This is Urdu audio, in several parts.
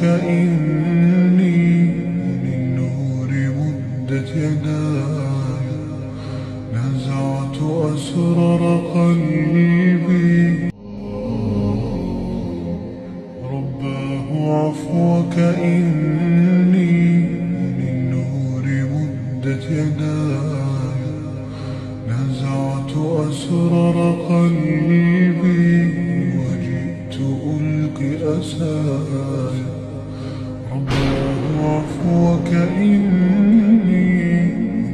كإني للنور مدت يداي نزعت أسرار قلبي رباه عفوك إني للنور مدت يداي نزعت أسرار قلبي وجئت ألقي أسايا رباه عفوك إني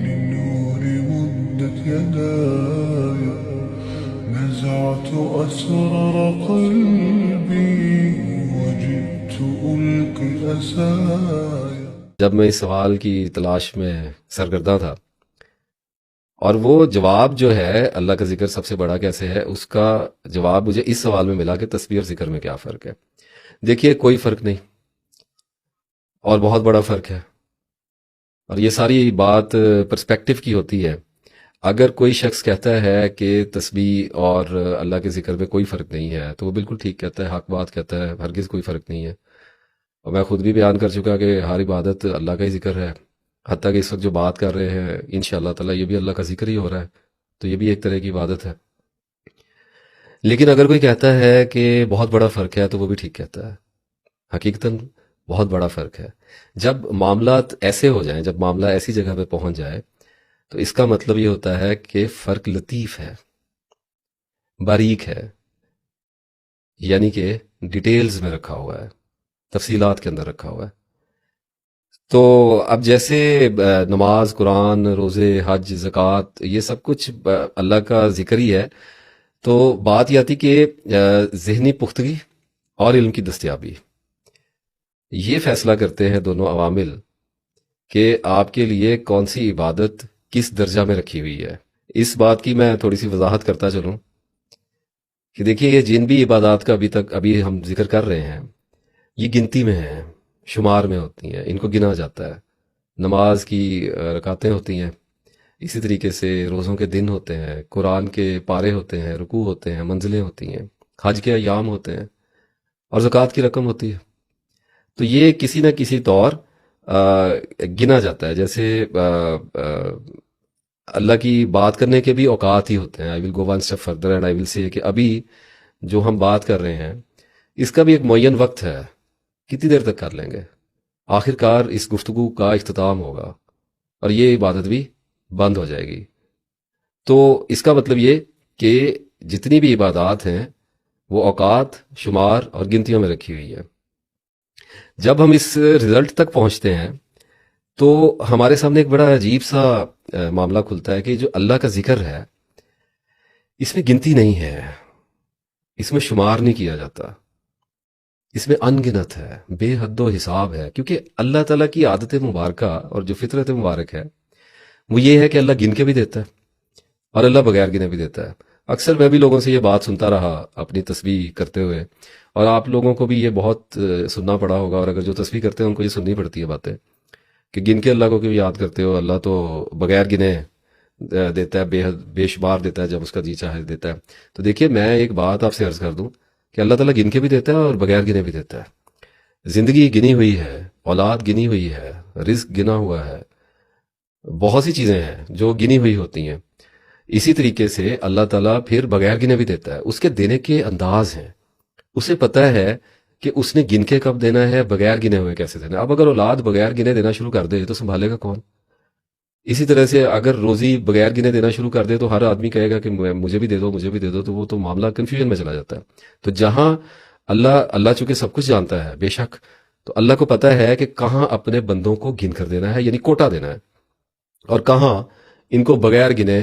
للنور مدت يداي نزعت أسرار قلبي وجئت ألقي أسايا. جب میں اس سوال کی تلاش میں سرگرداں تھا اور وہ جواب جو ہے اللہ کا ذکر سب سے بڑا کیسے ہے، اس کا جواب مجھے اس سوال میں ملا کہ تسبیح اور ذکر میں کیا فرق ہے. دیکھیے کوئی فرق نہیں اور بہت بڑا فرق ہے، اور یہ ساری بات پرسپیکٹیو کی ہوتی ہے. اگر کوئی شخص کہتا ہے کہ تسبیح اور اللہ کے ذکر میں کوئی فرق نہیں ہے تو وہ بالکل ٹھیک کہتا ہے، حق بات کہتا ہے، ہرگز کوئی فرق نہیں ہے. اور میں خود بھی بیان کر چکا کہ ہر عبادت اللہ کا ہی ذکر ہے، حتیٰ کہ اس وقت جو بات کر رہے ہیں انشاءاللہ تعالیٰ یہ بھی اللہ کا ذکر ہی ہو رہا ہے، تو یہ بھی ایک طرح کی عبادت ہے. لیکن اگر کوئی کہتا ہے کہ بہت بڑا فرق ہے تو وہ بھی ٹھیک کہتا ہے. حقیقتاً بہت بڑا فرق ہے. جب معاملات ایسے ہو جائیں، جب معاملہ ایسی جگہ پہ پہنچ جائے تو اس کا مطلب یہ ہوتا ہے کہ فرق لطیف ہے، باریک ہے، یعنی کہ ڈیٹیلز میں رکھا ہوا ہے، تفصیلات کے اندر رکھا ہوا ہے. تو اب جیسے نماز، قرآن، روزے، حج، زکوٰۃ یہ سب کچھ اللہ کا ذکر ہی ہے، تو بات یہ آتی کہ ذہنی پختگی اور علم کی دستیابی، یہ فیصلہ کرتے ہیں دونوں عوامل کہ آپ کے لیے کون سی عبادت کس درجہ میں رکھی ہوئی ہے. اس بات کی میں تھوڑی سی وضاحت کرتا چلوں کہ دیکھیے یہ جن بھی عبادات کا ابھی ہم ذکر کر رہے ہیں یہ گنتی میں ہیں، شمار میں ہوتی ہیں، ان کو گنا جاتا ہے. نماز کی رکعتیں ہوتی ہیں، اسی طریقے سے روزوں کے دن ہوتے ہیں، قرآن کے پارے ہوتے ہیں، رکوع ہوتے ہیں، منزلیں ہوتی ہیں، حج کے ایام ہوتے ہیں، اور زکوٰۃ کی رقم ہوتی ہے. تو یہ کسی نہ کسی طور گنا جاتا ہے. جیسے اللہ کی بات کرنے کے بھی اوقات ہی ہوتے ہیں. I will go one step further and I will say کہ ابھی جو ہم بات کر رہے ہیں اس کا بھی ایک معین وقت ہے، کتنی دیر تک کر لیں گے، آخر کار اس گفتگو کا اختتام ہوگا اور یہ عبادت بھی بند ہو جائے گی. تو اس کا مطلب یہ کہ جتنی بھی عبادات ہیں وہ اوقات، شمار اور گنتیوں میں رکھی ہوئی ہے. جب ہم اس رزلٹ تک پہنچتے ہیں تو ہمارے سامنے ایک بڑا عجیب سا معاملہ کھلتا ہے کہ جو اللہ کا ذکر ہے اس میں گنتی نہیں ہے، اس میں شمار نہیں کیا جاتا، اس میں ان گنت ہے، بے حد و حساب ہے. کیونکہ اللہ تعالیٰ کی عادت مبارکہ اور جو فطرت مبارک ہے وہ یہ ہے کہ اللہ گن کے بھی دیتا ہے اور اللہ بغیر گنے بھی دیتا ہے. اکثر میں بھی لوگوں سے یہ بات سنتا رہا اپنی تسبیح کرتے ہوئے، اور آپ لوگوں کو بھی یہ بہت سننا پڑا ہوگا، اور اگر جو تسبیح کرتے ہیں ان کو یہ سننی پڑتی ہے باتیں کہ گن کے اللہ کو کیوں یاد کرتے ہو، اللہ تو بغیر گنے دیتا ہے، بے شمار دیتا ہے جب اس کا جی چاہے دیتا ہے. تو دیکھیے میں ایک بات آپ سے عرض کر دوں کہ اللہ تعالیٰ گن کے بھی دیتا ہے اور بغیر گنے بھی دیتا ہے. زندگی گنی ہوئی ہے، اولاد گنی ہوئی ہے، رزق گنا ہوا ہے، بہت سی چیزیں ہیں جو گنی ہوئی ہوتی ہیں. اسی طریقے سے اللہ تعالیٰ پھر بغیر گنے بھی دیتا ہے. اس کے دینے کے انداز ہیں، اسے پتہ ہے کہ اس نے گن کے کب دینا ہے، بغیر گنے ہوئے کیسے دینا ہے. اب اگر اولاد بغیر گنے دینا شروع کر دے تو سنبھالے گا کون؟ اسی طرح سے اگر روزی بغیر گنے دینا شروع کر دے تو ہر آدمی کہے گا کہ مجھے بھی دے دو، مجھے بھی دے دو، تو وہ تو معاملہ کنفیوژن میں چلا جاتا ہے. تو جہاں اللہ چونکہ سب کچھ جانتا ہے بے شک، تو اللہ کو پتہ ہے کہ کہاں اپنے بندوں کو گن کر دینا ہے، یعنی کوٹا دینا ہے، اور کہاں ان کو بغیر گنے